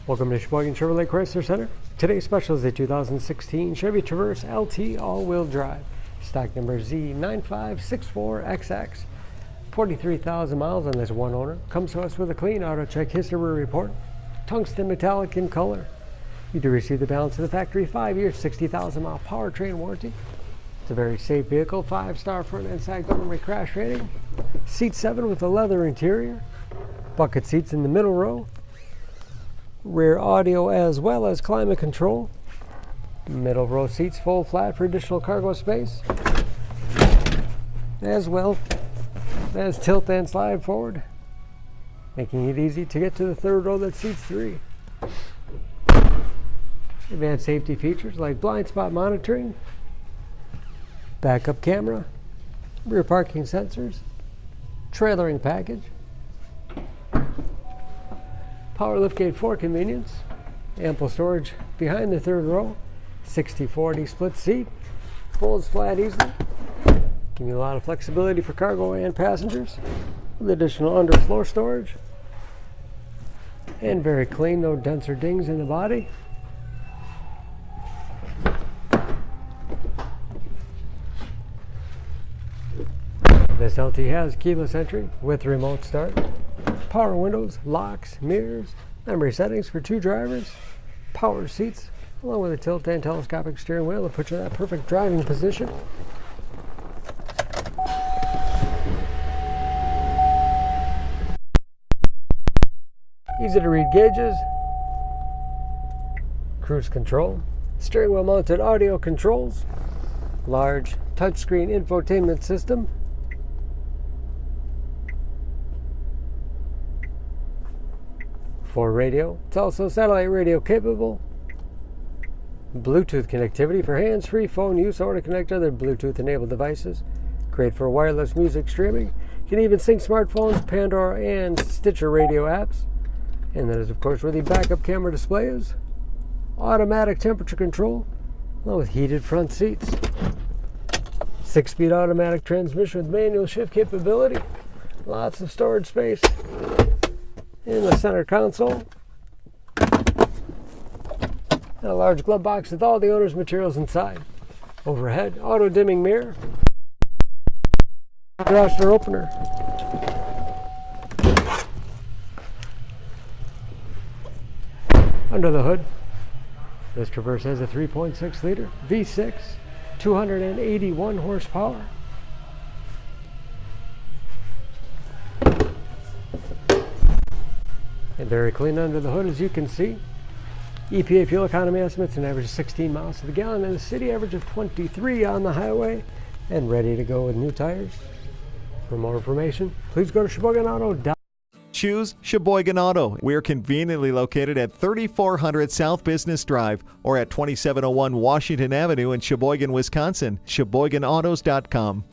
Welcome to Sheboygan Chevrolet Chrysler Center. Today's special is a 2016 Chevy Traverse LT all-wheel drive. Stock number Z9564XX. 43,000 miles on this one owner. Comes to us with a clean auto check history report. Tungsten metallic in color. You do receive the balance of the factory 5-year, 60,000 mile powertrain warranty. It's a very safe vehicle. 5-star front and side government crash rating. Seat 7 with a leather interior. Bucket seats in the middle row. Rear audio as well as climate control. Middle row seats fold flat for additional cargo space, as well as tilt and slide forward, making it easy to get to the third row that seats 3. Advanced safety features like blind spot monitoring, backup camera, rear parking sensors, trailering package, power liftgate for convenience, ample storage behind the third row, 60/40 split seat, folds flat easily, give you a lot of flexibility for cargo and passengers, with additional underfloor storage, and very clean, no dents or dings in the body. This LT has keyless entry with remote start, power windows, locks, mirrors, memory settings for 2 drivers, power seats, along with a tilt and telescopic steering wheel to put you in that perfect driving position. Easy to read gauges, cruise control, steering wheel mounted audio controls, large touchscreen infotainment system, for radio. It's also satellite radio capable. Bluetooth connectivity for hands-free phone use or to connect other Bluetooth-enabled devices. Great for wireless music streaming. You can even sync smartphones, Pandora, and Stitcher radio apps. And that is, of course, where the backup camera display is. Automatic temperature control, along with heated front seats. 6-speed automatic transmission with manual shift capability. Lots of storage space in the center console, and a large glove box with all the owner's materials inside. Overhead, auto dimming mirror, garage door opener, under the hood. This Traverse has a 3.6 liter V6, 281 horsepower. And very clean under the hood, as you can see. EPA fuel economy estimates an average of 16 miles to the gallon in the city, average of 23 on the highway, and ready to go with new tires. For more information, please go to Sheboygan.Auto. Choose Sheboygan Auto. We're conveniently located at 3400 South Business Drive or at 2701 Washington Avenue in Sheboygan, Wisconsin. SheboyganAutos.com.